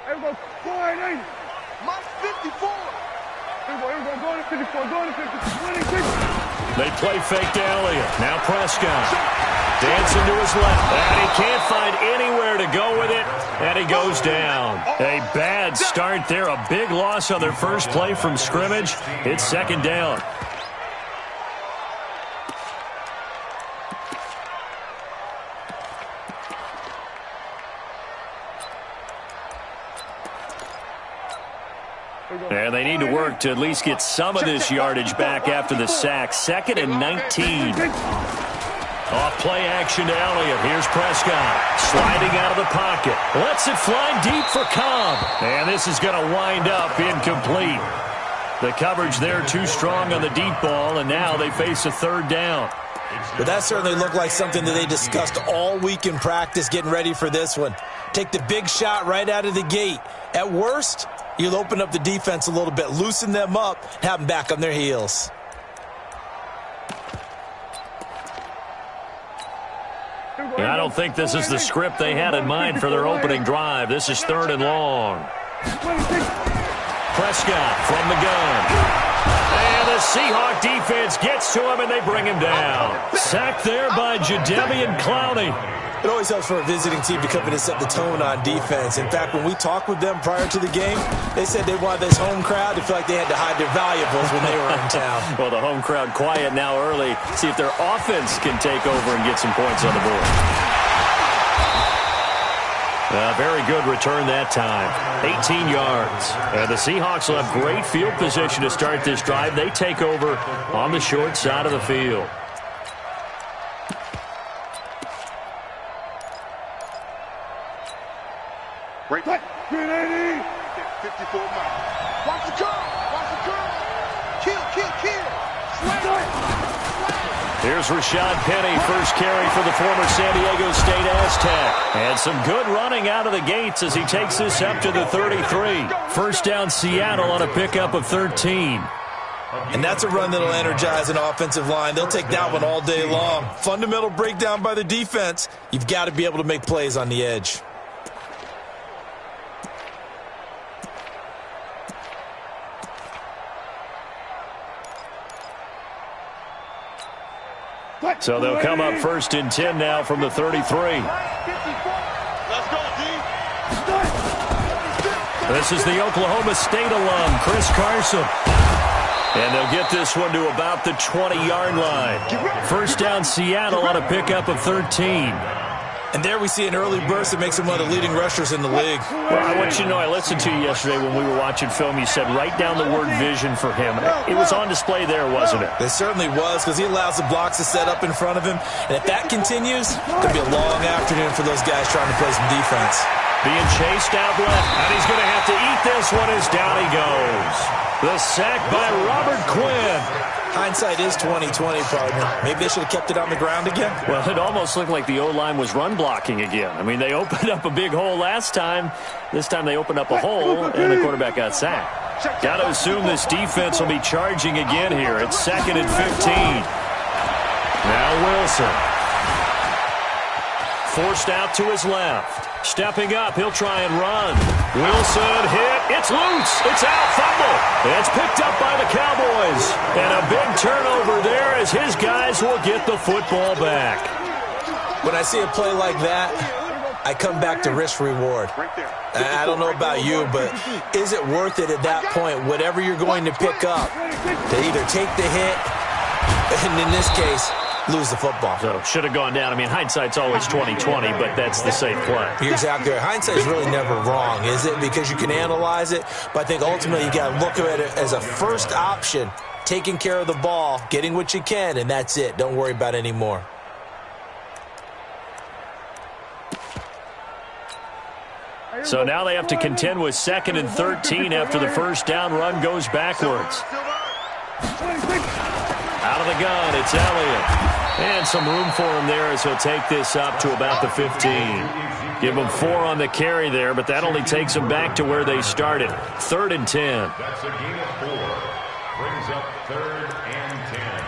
Everybody, quiet, My 54. Everybody, go to 54, go to 54, They play fake to Elliott. Now Prescott. Dancing to his left. And he can't find anywhere to go with it. And he goes down. A bad start there. A big loss on their first play from scrimmage. It's second down. And they need to work to at least get some of this yardage back after the sack. 2nd and 19. Off play action to Elliott. Here's Prescott. Sliding out of the pocket. Lets it fly deep for Cobb. And this is going to wind up incomplete. The coverage there too strong on the deep ball, and now they face a third down. But that certainly looked like something that they discussed all week in practice getting ready for this one. Take the big shot right out of the gate. At worst, you'll open up the defense a little bit, loosen them up, have them back on their heels. And I don't think this is the script they had in mind for their opening drive. This is 3rd and long. Prescott from the gun. And the Seahawk defense gets to him, and they bring him down. Sacked there by Jadeveon Clowney. It always helps for a visiting team to come in and set the tone on defense. In fact, when we talked with them prior to the game, they said they wanted this home crowd to feel like they had to hide their valuables when they were in town. Well, the home crowd quiet now early. See if their offense can take over and get some points on the board. Very good return that time. 18 yards. And the Seahawks will have great field position to start this drive. They take over on the short side of the field. Right. 380. 54 miles. Watch the curl. Watch the curl. Kill. Here's Rashad Penny, first carry for the former San Diego State Aztec. And some good running out of the gates as he takes this up to the 33. First down Seattle on a pickup of 13. And that's a run that'll energize an offensive line. They'll take that one all day long. Fundamental breakdown by the defense. You've got to be able to make plays on the edge. So they'll come up 1st and 10 now from the 33. Let's go, D. This is the Oklahoma State alum, Chris Carson. And they'll get this one to about the 20-yard line. First down Seattle on a pickup of 13. And there we see an early burst that makes him one of the leading rushers in the league. Well, I want you to know, I listened to you yesterday when we were watching film. You said write down the word vision for him. It was on display there, wasn't it? It certainly was, because he allows the blocks to set up in front of him. And if that continues, it could be a long afternoon for those guys trying to play some defense. Being chased out left, and he's going to have to eat this one as down he goes. The sack by Robert Quinn. Hindsight is 20/20, partner. Maybe they should have kept it on the ground again. Well, it almost looked like the O-line was run blocking again. I mean, they opened up a big hole last time. This time they opened up a hole, and the quarterback got sacked. Got to assume this defense will be charging again here. It's 2nd and 15. Now Wilson. Forced out to his left. Stepping up, he'll try and run. Wilson hit. It's loose. It's out. Fumble. It's picked up by the Cowboys. And a big turnover there as his guys will get the football back. When I see a play like that, I come back to risk-reward. I don't know about you, but is it worth it at that point, whatever you're going to pick up, to either take the hit, and in this case, lose the football? So, should have gone down. I mean, hindsight's always 20/20, but that's the safe play. You're exactly right. Hindsight's really never wrong, is it? Because you can analyze it, but I think ultimately you got to look at it as a first option, taking care of the ball, getting what you can, and that's it. Don't worry about it anymore. So now they have to contend with 2nd and 13 after the first down run goes backwards. Out of the gun, it's Elliott. And some room for him there as he'll take this up to about the 15. Give him 4 on the carry there, but that only takes them back to where they started. 3rd and 10. That's a gain of 4. Brings up 3rd and 10.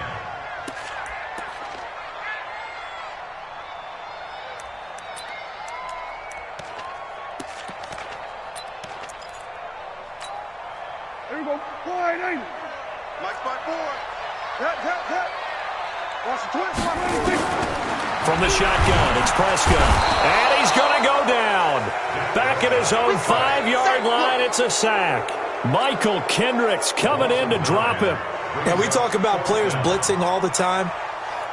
go. Wide, ain't it? Mike's my boy. Hit. Watch the twist. From the shotgun, it's Prescott. And he's going to go down. Back at his own 5-yard line, it's a sack. Michael Kendricks coming in to drop him. Now, we talk about players blitzing all the time.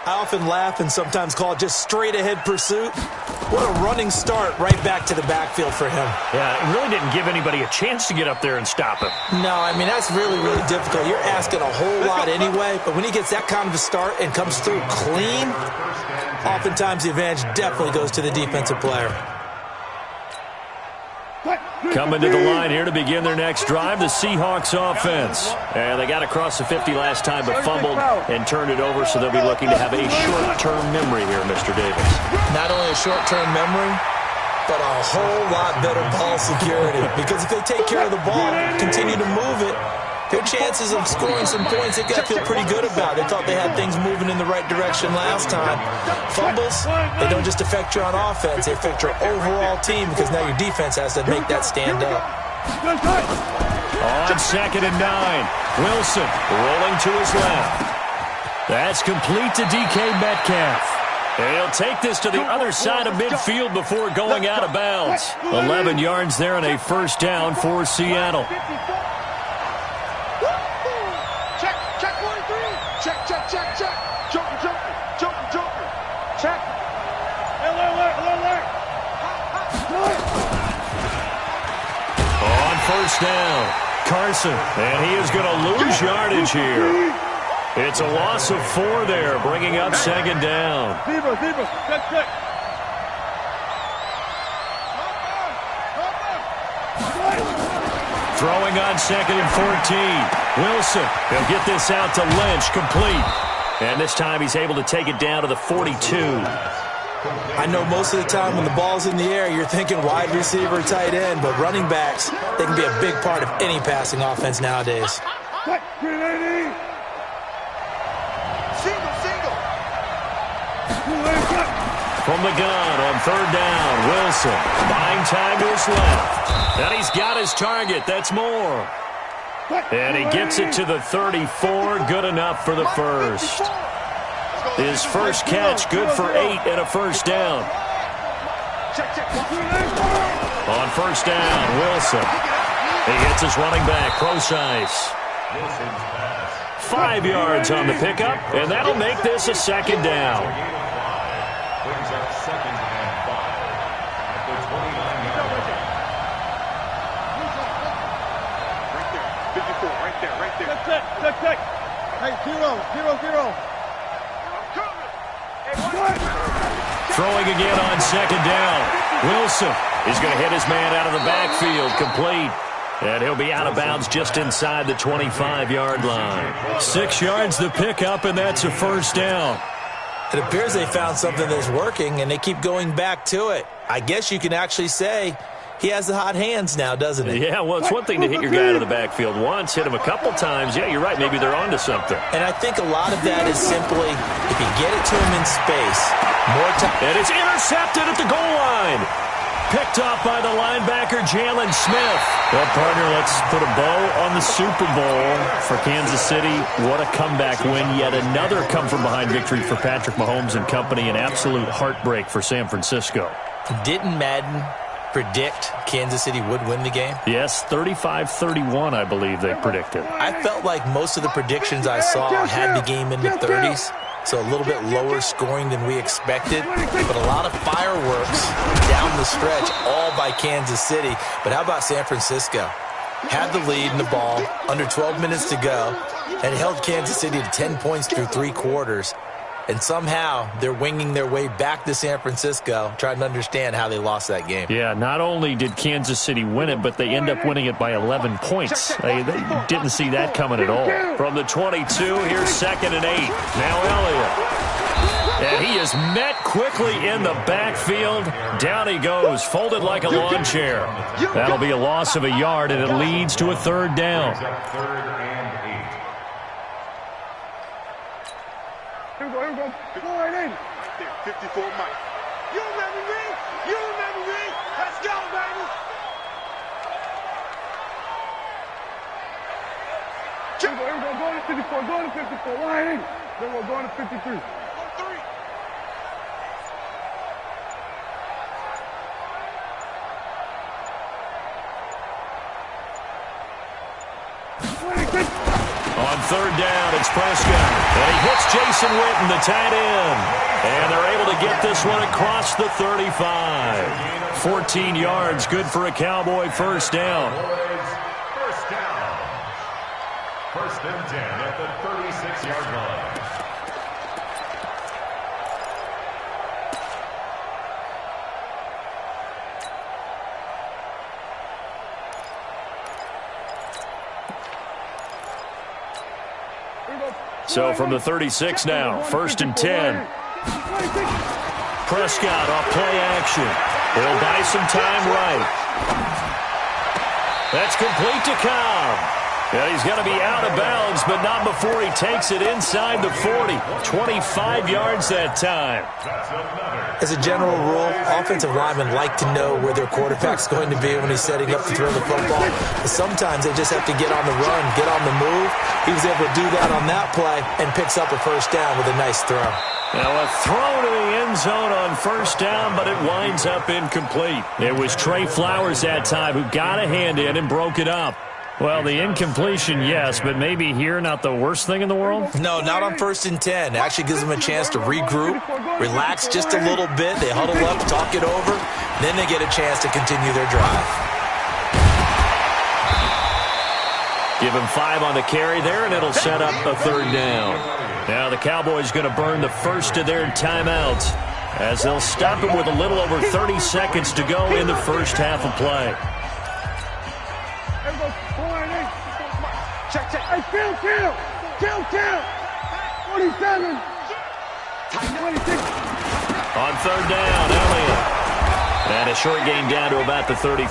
I often laugh and sometimes call it just straight-ahead pursuit. What a running start right back to the backfield for him. Yeah, it really didn't give anybody a chance to get up there and stop him. No, I mean, that's really, really difficult. You're asking a whole lot anyway, but when he gets that kind of a start and comes through clean, oftentimes the advantage definitely goes to the defensive player. Coming to the line here to begin their next drive, the Seahawks offense. And they got across the 50 last time but fumbled and turned it over, so they'll be looking to have a short-term memory here, Mr. Davis. Not only a short-term memory, but a whole lot better ball security. Because if they take care of the ball, continue to move it, their chances of scoring some points, they've got to feel pretty good about. They thought they had things moving in the right direction last time. Fumbles, they don't just affect you on offense, they affect your overall team because now your defense has to make that stand up. On 2nd and 9, Wilson rolling to his left. That's complete to DK Metcalf. He'll take this to the other side of midfield before going out of bounds. 11 yards there and a first down for Seattle. Check. Joker. Check. Alert. On first down, Carson, and he is going to lose yardage here. It's a loss of 4 there, bringing up 2nd down. Zebra. Check. Throwing on 2nd and 14. Wilson, he'll get this out to Lynch, complete. And this time he's able to take it down to the 42. I know most of the time when the ball's in the air, you're thinking wide receiver, tight end, but running backs, they can be a big part of any passing offense nowadays. Single. From the gun on 3rd down, Wilson buying time to his left. And he's got his target. That's more. And he gets it to the 34. Good enough for the first. His first catch, good for 8 and a first down. On first down, Wilson. He gets his running back, Procise. 5 yards on the pickup, and that'll make this a 2nd down. Brings up 2nd and 5 at the 29-yard line. Right there. Check. Hey, 0. Throwing again on 2nd down. Wilson is going to hit his man out of the backfield, complete. And he'll be out of bounds just inside the 25-yard line. 6 yards the pickup, and that's a first down. It appears they found something that's working, and they keep going back to it. I guess you can actually say he has the hot hands now, doesn't he? Yeah, well, it's one thing to hit your guy out of the backfield once, hit him a couple times. Yeah, you're right. Maybe they're onto something. And I think a lot of that is simply if you get it to him in space, more time. And it's intercepted at the goal line. Picked off by the linebacker, Jalen Smith. Well, partner, let's put a bow on the Super Bowl for Kansas City. What a comeback win. Yet another come-from-behind victory for Patrick Mahomes and company. An absolute heartbreak for San Francisco. Didn't Madden predict Kansas City would win the game? Yes, 35-31, I believe they predicted. I felt like most of the predictions I saw had the game in the 30s. So a little bit lower scoring than we expected, but a lot of fireworks down the stretch, all by Kansas City. But how about San Francisco? Had the lead in the ball, under 12 minutes to go, and held Kansas City to 10 points through 3 quarters. And somehow they're winging their way back to San Francisco, trying to understand how they lost that game. Yeah, not only did Kansas City win it, but they end up winning it by 11 points. They didn't see that coming at all. From the 22, here's 2nd and 8. Now Elliott. And he is met quickly in the backfield. Down he goes, folded like a lawn chair. That'll be a loss of a yard, and it leads to a 3rd down. 3rd and 8. Here we go. Go right in. Right there, 54 Mike. You remember me? Let's go, baby. Here we go, going to 54, going to 54. Line in. Then we're going to 53. On third down, it's Prescott. And he hits Jason Witten, the tight end. And they're able to get this one across the 35. 14 yards, good for a Cowboy first down. First down. First and 10 at the 36-yard line. So from the 36 now, first and 10. Prescott off play action. He'll buy some time right. That's complete to Cobb. Yeah, he's going to be out of bounds, but not before he takes it inside the 40. 25 yards that time. As a general rule, offensive linemen like to know where their quarterback's going to be when he's setting up to throw the football. But sometimes they just have to get on the run, get on the move. He was able to do that on that play and picks up a first down with a nice throw. Now a throw to the end zone on first down, but it winds up incomplete. It was Trey Flowers that time who got a hand in and broke it up. Well, the incompletion, yes, but maybe here not the worst thing in the world? No, not on first and 10. It actually gives them a chance to regroup, relax just a little bit. They huddle up, talk it over, then they get a chance to continue their drive. Give him 5 on the carry there, and it'll set up a third down. Now the Cowboys going to burn the first of their timeouts as they'll stop him with a little over 30 seconds to go in the first half of play. Check. Hey, kill. 47. 26. On third down, Elliott. And a short gain down to about the 33.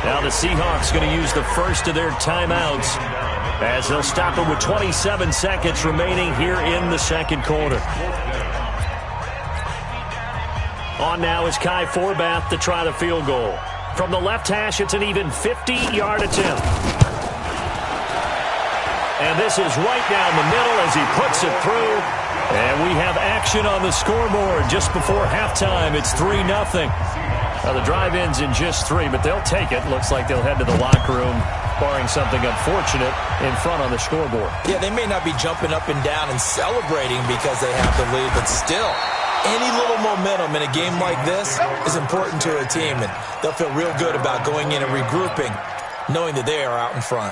Now the Seahawks going to use the first of their timeouts as they'll stop him with 27 seconds remaining here in the second quarter. On now is Kai Forbath to try the field goal. From the left hash, it's an even 50-yard attempt. And this is right down the middle as he puts it through. And we have action on the scoreboard just before halftime. It's 3-0. Now the drive ends in just 3, but they'll take it. Looks like they'll head to the locker room, barring something unfortunate in front on the scoreboard. Yeah, they may not be jumping up and down and celebrating because they have the lead, but still, any little momentum in a game like this is important to a team, and they'll feel real good about going in and regrouping, knowing that they are out in front.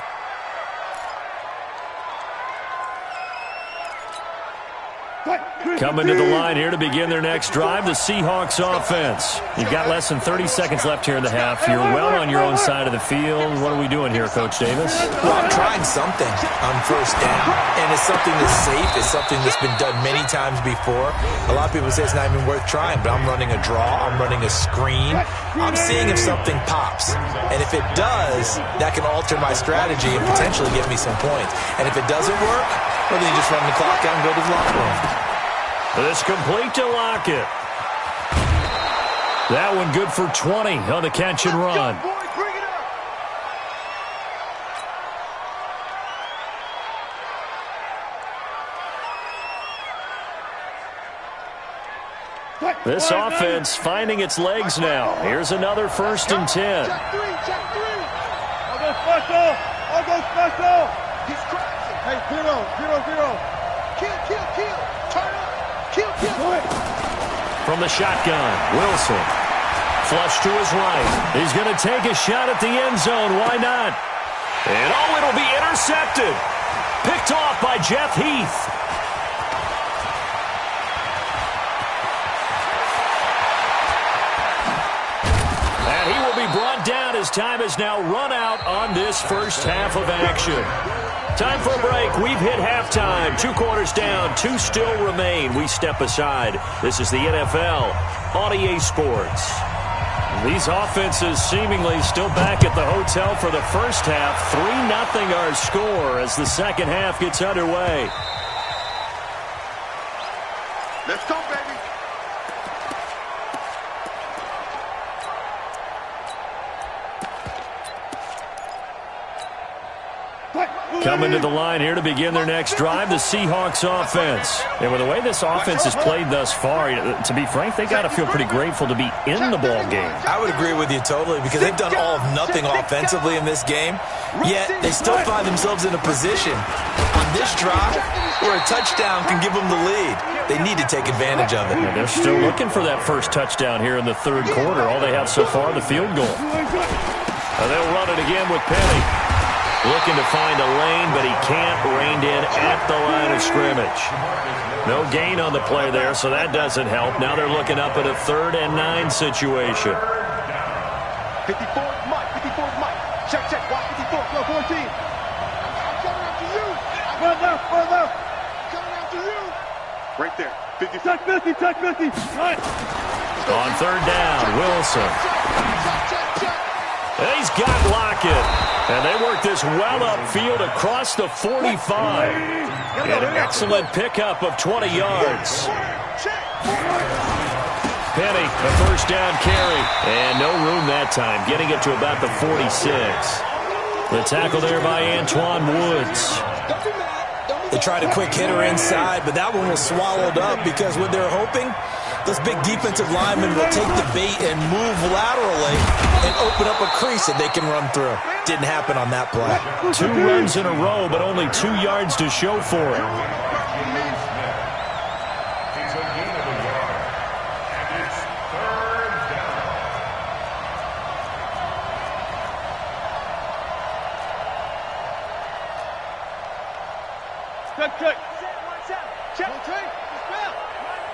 Coming to the line here to begin their next drive, the Seahawks offense. You've got less than 30 seconds left here in the half. You're well on your own side of the field. What are we doing here, Coach Davis? Well, I'm trying something on first down, and it's something that's safe. It's something that's been done many times before. A lot of people say it's not even worth trying, but I'm running a draw. I'm running a screen. I'm seeing if something pops, and if it does, that can alter my strategy and potentially get me some points. And if it doesn't work, well, then you just run the clock out and go to the locker room. It's complete to Lockett. That one good for 20 on the catch and run. This offense finding its legs now. Here's another first and 10. Check 3. I'll go special. He's crashing. Hey, 0. Kill. Turn up. Kill. From the shotgun, Wilson. Flush to his right. He's going to take a shot at the end zone. Why not? And it'll be intercepted. Picked off by Jeff Heath. And he will be brought down as time has now run out on this first half of action. Time for a break. We've hit halftime. 2 quarters down. 2 still remain. We step aside. This is the NFL on EA Sports. These offenses seemingly still back at the hotel for the first half. 3-0 our score as the second half gets underway. Let's go, baby. Coming to the line here to begin their next drive, the Seahawks offense. And with the way this offense has played thus far, to be frank, they got to feel pretty grateful to be in the ball game. I would agree with you totally because they've done all of nothing offensively in this game, yet they still find themselves in a position on this drive where a touchdown can give them the lead. They need to take advantage of it. And they're still looking for that first touchdown here in the third quarter. All they have so far, the field goal. They'll run it again with Penny. Looking to find a lane, but he can't. Reined in at the line of scrimmage. No gain on the play there, so that doesn't help. Now they're looking up at a 3rd and 9 situation. 54, Mike. 54, Mike. Check, check. Watch 54. Go 14. I'm coming after you. Run left. Coming after you. Right there. 50. Check 50, check 50. Right. On 3rd down, Wilson. He's got Lockett. And they work this well upfield across the 45. And an excellent pickup of 20 yards. Penny, a 1st down carry. And no room that time, getting it to about the 46. The tackle there by Antoine Woods. They tried a quick hitter inside, but that one was swallowed up because what they're hoping, those big defensive linemen will take the bait and move laterally and open up a crease that they can run through. Didn't happen on that play. 2 runs in a row, but only 2 yards to show for it. It's a gain of a yard. And it's 3rd down. Check, check. Check.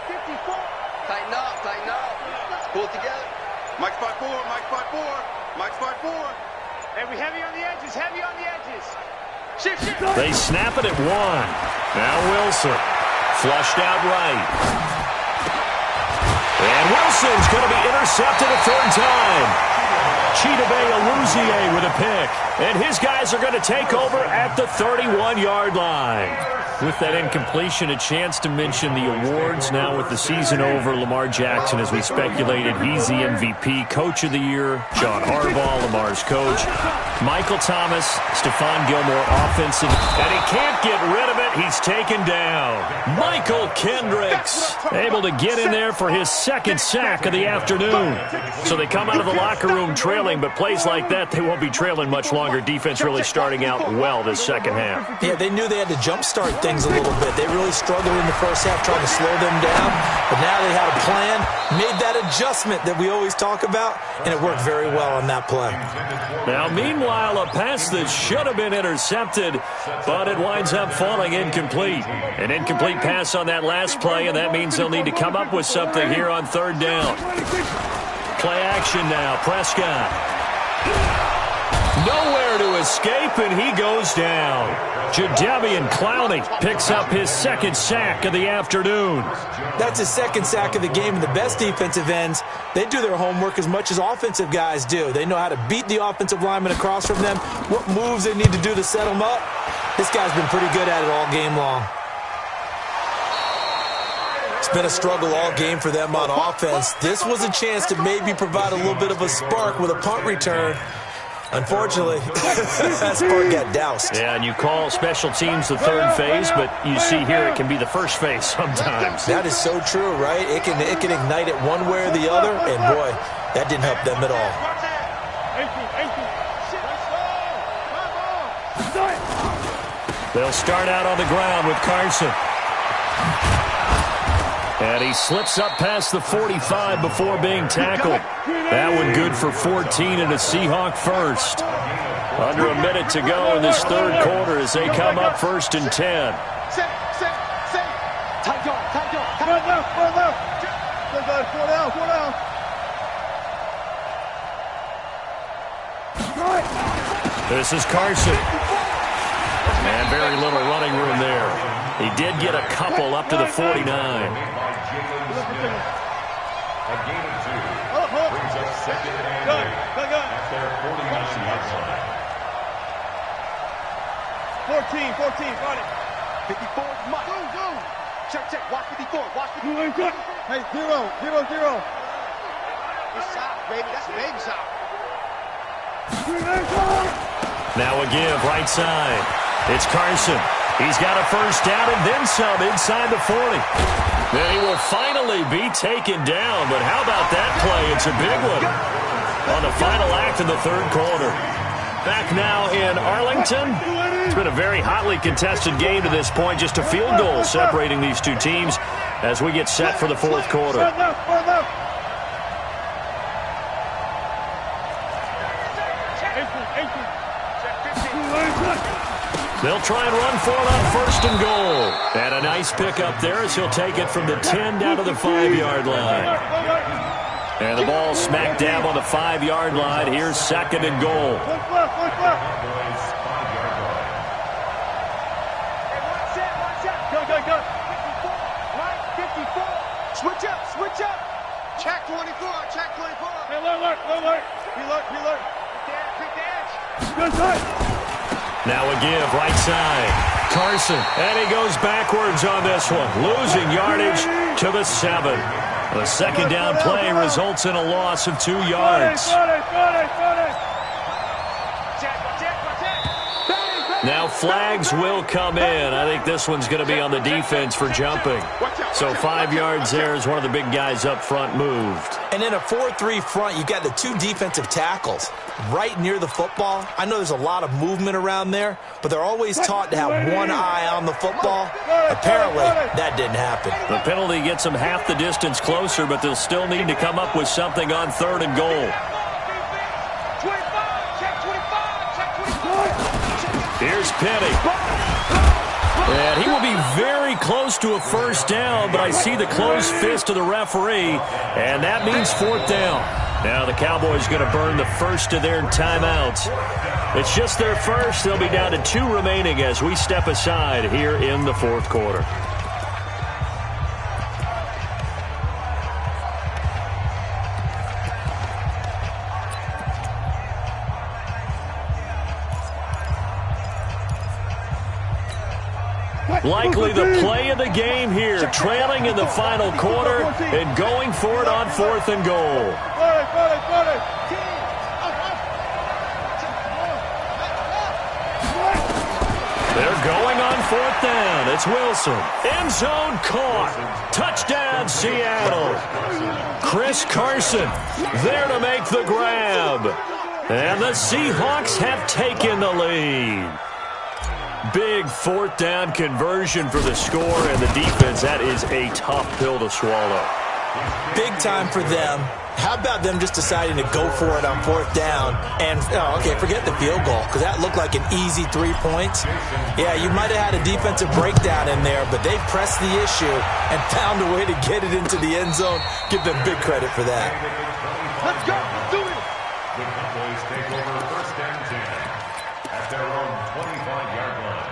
54. Tighten up. Let's pull it together. Mike spot 4. Mike spot 4. Hey, we heavy on the edges. Shift. They snap it at 1. Now Wilson. Flushed out right. And Wilson's going to be intercepted a 3rd time. Chidobe Awuzie with a pick. And his guys are going to take over at the 31-yard line. With that incompletion, a chance to mention the awards. Now with the season over, Lamar Jackson, as we speculated, he's the MVP. Coach of the Year, John Harbaugh, Lamar's coach. Michael Thomas, Stephon Gilmore, offensive. And he can't get rid of it. He's taken down. Michael Kendricks, able to get in there for his 2nd sack of the afternoon. So they come out of the locker room trailing, but plays like that, they won't be trailing much longer. Defense really starting out well this 2nd half. Yeah, they knew they had to jumpstart things a little bit. They really struggled in the 1st half trying to slow them down, but now they had a plan, made that adjustment that we always talk about, and it worked very well on that play. Now, meanwhile, a pass that should have been intercepted, but it winds up falling incomplete. An incomplete pass on that last play, and that means they'll need to come up with something here on 3rd down. Play action now, Prescott. Nowhere to escape, and he goes down. Jadeveon Clowney picks up his 2nd sack of the afternoon. That's his 2nd sack of the game, and the best defensive ends, they do their homework as much as offensive guys do. They know how to beat the offensive lineman across from them, what moves they need to do to set them up. This guy's been pretty good at it all game long. It's been a struggle all game for them on offense. This was a chance to maybe provide a little bit of a spark with a punt return. Unfortunately, that spark got doused. Yeah, and you call special teams the 3rd phase, but you see here it can be the 1st phase sometimes. That is so true, right? It can ignite it one way or the other, and boy, that didn't help them at all. They'll start out on the ground with Carson. And he slips up past the 45 before being tackled. That one good for 14 and a Seahawk 1st. Under a minute to go in this 3rd quarter as they come up 1st and 10. Run left. Four down. This is Carson. And very little running room there. He did get a couple up to the 49. A gain of 2. Brings up 2nd and 8 at their 49-yard line. 14, got it. 54, Mike. Go. Check. Watch 54. Hey, 0. Good shot, baby. That's a baby shot. Now a give, right side. It's Carson. He's got a first down and then some inside the 40. Then he will finally be taken down, but how about that play? It's a big one on the final act of the third quarter. Back now in Arlington. It's been a very hotly contested game to this point. Just a field goal separating these two teams as we get set for the fourth quarter. They'll try and run for it on first and goal. And a nice pickup there as he'll take it from the 10 down to the 5-yard line. And the ball smack dab on the 5-yard line. Here's second and goal. Switch up. Check 24. Hey, look. He look. Pick the edge. Good side. Now a give, right side. Carson, and he goes backwards on this one, losing yardage to the 7. The second down play results in a loss of 2 yards. Now flags will come in. I think this one's going to be on the defense for jumping. So 5 yards there as one of the big guys up front moved. And in a 4-3 front, you've got the 2 defensive tackles right near the football. I know there's a lot of movement around there, but they're always taught to have one eye on the football. Apparently, that didn't happen. The penalty gets them half the distance closer, but they'll still need to come up with something on third and goal. Here's Penny. And he will be very close to a first down, but I see the closed fist of the referee, and that means fourth down. Now the Cowboys going to burn the first of their timeouts. It's just their first. They'll be down to 2 remaining as we step aside here in the fourth quarter. Likely the play of the game here, trailing in the final quarter and going for it on fourth and goal. They're going on fourth down. It's Wilson. End zone caught. Touchdown, Seattle. Chris Carson there to make the grab. And the Seahawks have taken the lead. Big fourth down conversion for the score, and the defense, that is a tough pill to swallow. Big time for them. How about them just deciding to go for it on fourth down? And, forget the field goal, because that looked like an easy 3 points. Yeah, you might have had a defensive breakdown in there, but they pressed the issue and found a way to get it into the end zone. Give them big credit for that. Let's go. Let's do it. The Cowboys take over first and 10 at their own 25-yard line.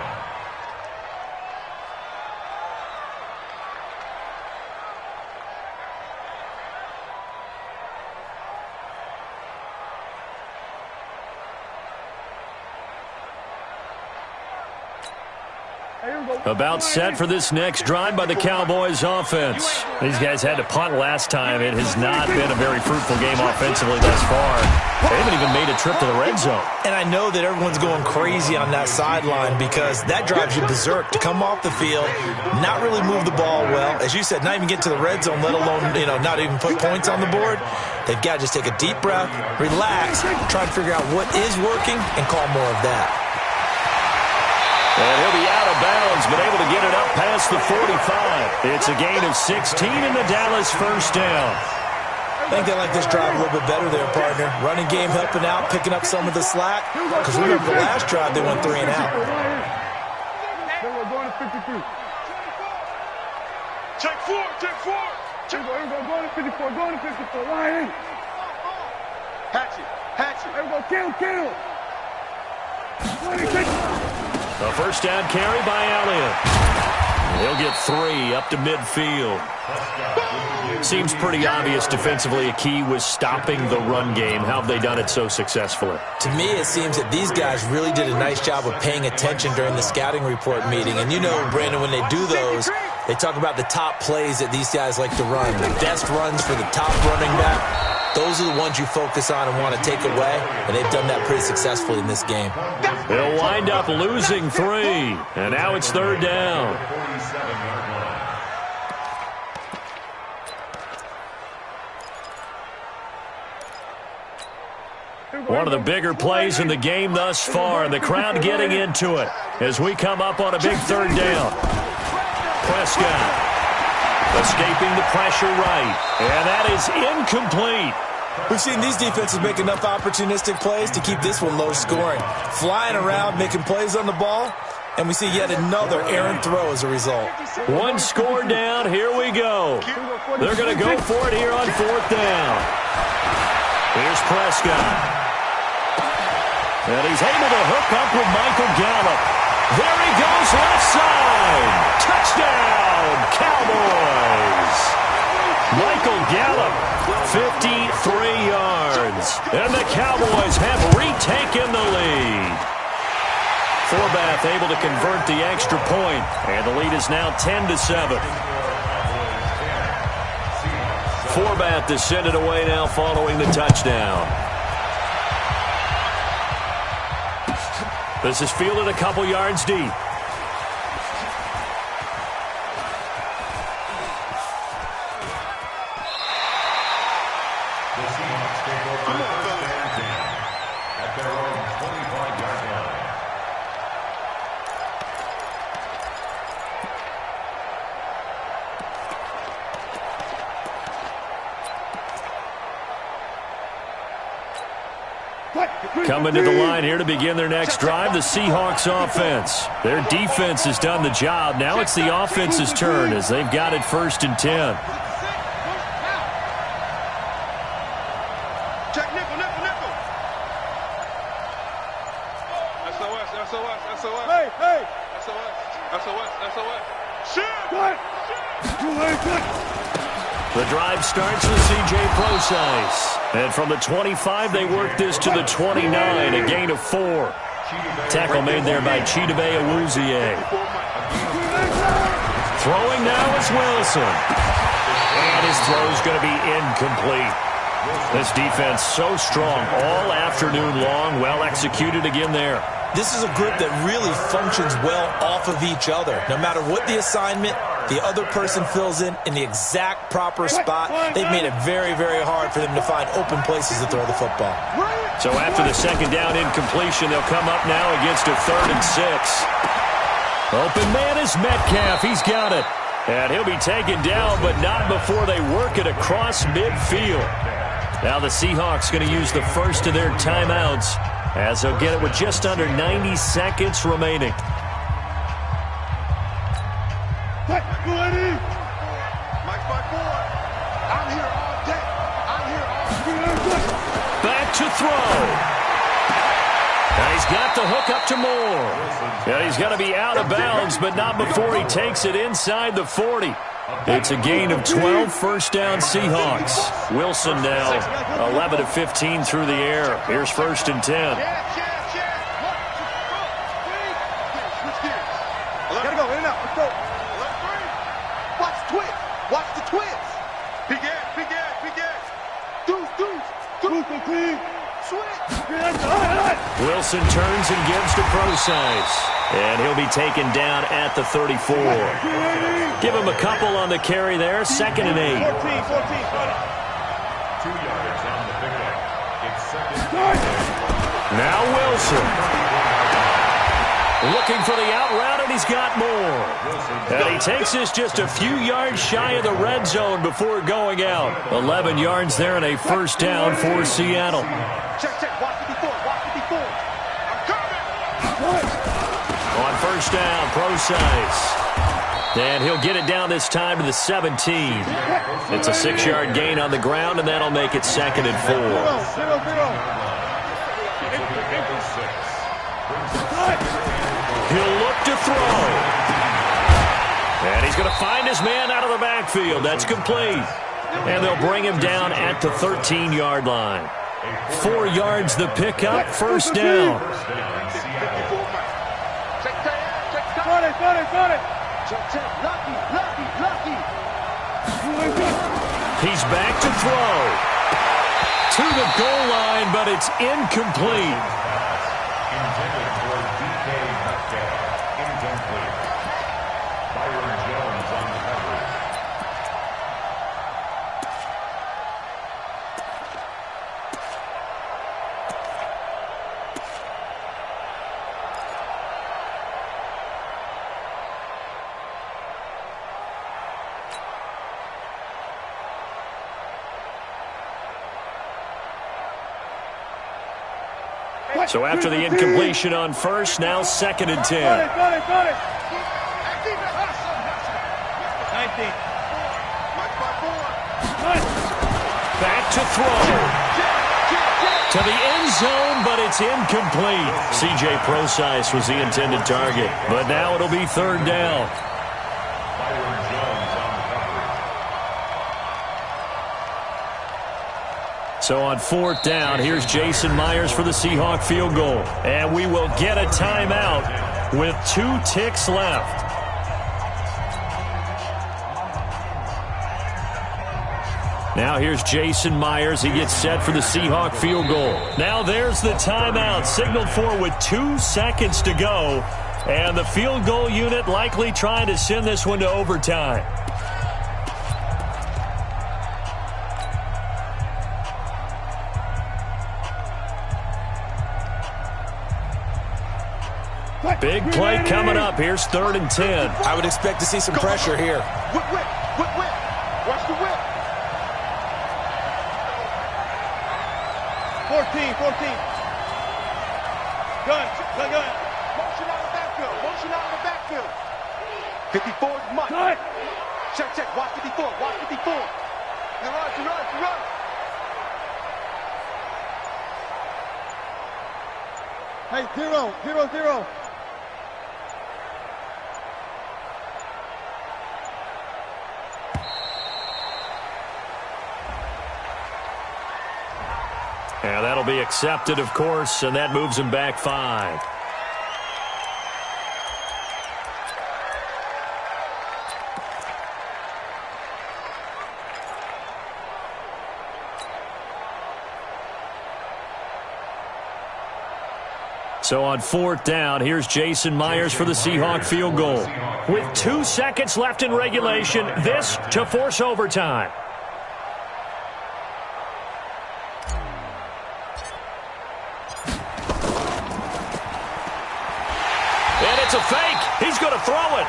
About set for this next drive by the Cowboys offense. These guys had to punt last time. It has not been a very fruitful game offensively thus far. They haven't even made a trip to the red zone. And I know that everyone's going crazy on that sideline because that drives you berserk to come off the field, not really move the ball well. As you said, not even get to the red zone, let alone, not even put points on the board. They've got to just take a deep breath, relax, try to figure out what is working, and call more of that. And he'll be out of bounds, but able to get it up past the 45. It's a gain of 16 in the Dallas first down. I think they like this drive a little bit better there, partner. Running game helping out, picking up some of the slack. Because remember the last drive, they went 3 and out. Then we're going to 52. Check 4. Here we go, going to 54, Ryan. Hatch it. Here we go, kill. 26. A first down carry by Elliott. He'll get 3 up to midfield. Seems pretty obvious defensively a key was stopping the run game. How have they done it so successfully? To me, it seems that these guys really did a nice job of paying attention during the scouting report meeting. And Brandon, when they do those, they talk about the top plays that these guys like to run. The best runs for the top running back. those are the ones you focus on and want to take away, and they've done that pretty successfully in this game. They'll wind up losing 3, and now it's 3rd down. One of the bigger plays in the game thus far, and the crowd getting into it as we come up on a big 3rd down. Prescott escaping the pressure right, and that is incomplete. We've seen these defenses make enough opportunistic plays to keep this one low scoring. Flying around, making plays on the ball, and we see yet another errant throw as a result. 1 score down, here we go. They're going to go for it here on 4th down. Here's Prescott. And he's able to hook up with Michael Gallup. There he goes, left side. Touchdown, Cowboys. Michael Gallup, 53 yards. And the Cowboys have retaken the lead. Forbath able to convert the extra point, and the lead is now 10-7. Forbath descended away now following the touchdown. This is fielded a couple yards deep. Coming to the line here to begin their next drive, the Seahawks offense. Their defense has done the job. Now it's the offense's turn as they've got it 1st and 10. Check nickel, nickel, nickel. SOS, SOS, SOS. Hey, hey. SOS, SOS, SOS. Shit! Cut. The drive starts with C.J. Procise. And from the 25, they work this to the 29, a gain of 4. Tackle made there by Chidobe Awuzie. Throwing now is Wilson. And his throw's going to be incomplete. This defense so strong all afternoon long. Well executed again there. This is a group that really functions well off of each other. No matter what the assignment, the other person fills in the exact proper spot. They've made it very, very hard for them to find open places to throw the football. So after the 2nd down incompletion, they'll come up now against a 3rd and 6. Open man is Metcalf. He's got it. And he'll be taken down, but not before they work it across midfield. Now the Seahawks going to use the first of their timeouts as they'll get it with just under 90 seconds remaining. Mike 5-4. I'm here all day. I'm here all day. Back to throw. And he's got the hook up to Moore. And he's going to be out of bounds, but not before he takes it inside the 40. It's a gain of 12, 1st down Seahawks. Wilson now 11 of 15 through the air. Here's 1st and 10. Gotta go, in and out. Let's go. Watch the twist. Watch the twist. Big ass, big ass, big ass. Deuce, deuce, deuce. Switch. Wilson turns and gives to Procise. And he'll be taken down at the 34. Give him a couple on the carry there. 2nd and 8. 14. 2 yards on the pickup. It's 2nd. Now Wilson. Looking for the out route, and he's got more. And he takes this just a few yards shy of the red zone before going out. 11 yards there and a 1st down for Seattle. Check, check. Watch 54. Watch 54. I'm coming. On 1st down, Procise. And he'll get it down this time to the 17. It's a 6-yard gain on the ground, and that'll make it 2nd and 4. He'll look to throw. And he's going to find his man out of the backfield. That's complete. And they'll bring him down at the 13-yard line. 4 yards the pickup, 1st down. He's back to throw. to the goal line, but it's incomplete. Intended for DK Metcalf. Incomplete. Byron Jones on the coverage. So after the incompletion on first, now 2nd and 10. Got it. 19. Back to throw. To the end zone, but it's incomplete. C.J. Procise was the intended target, but now it'll be 3rd down. Byron Jones on the coverage. So on 4th down, here's Jason Myers for the Seahawk field goal. And we will get a timeout with 2 ticks left. Now here's Jason Myers. He gets set for the Seahawk field goal. Now there's the timeout, signaled for with 2 seconds to go. And the field goal unit likely trying to send this one to overtime. Big play coming up. Here's 3rd and 10. I would expect to see some pressure here. Whip. Watch the whip. 14. Gun. Motion out of the backfield. 54 is much. Cut. Check. Watch 54. You run. Hey, 0. And that'll be accepted, of course, and that moves him back 5. So on 4th down, here's Jason Myers for the Seahawk field goal. With 2 seconds left in regulation, this to force overtime. And it's a fake. He's going to throw it.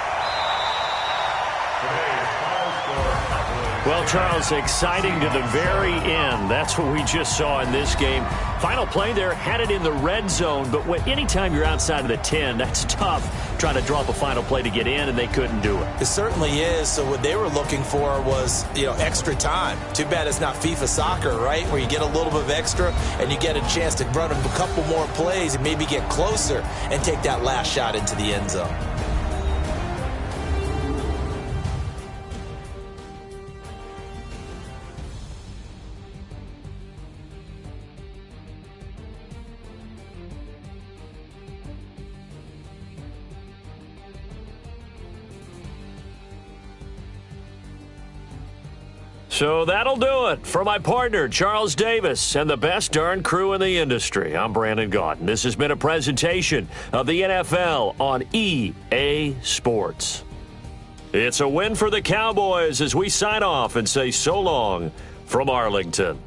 Well, Charles, exciting to the very end. That's what we just saw in this game. Final play there, had it in the red zone, but anytime you're outside of the 10, that's tough trying to draw up a final play to get in, and they couldn't do it. It certainly is. So what they were looking for was, extra time. Too bad it's not FIFA soccer, right, where you get a little bit of extra and you get a chance to run a couple more plays and maybe get closer and take that last shot into the end zone. So that'll do it for my partner, Charles Davis, and the best darn crew in the industry. I'm Brandon Gaudin. This has been a presentation of the NFL on EA Sports. It's a win for the Cowboys as we sign off and say so long from Arlington.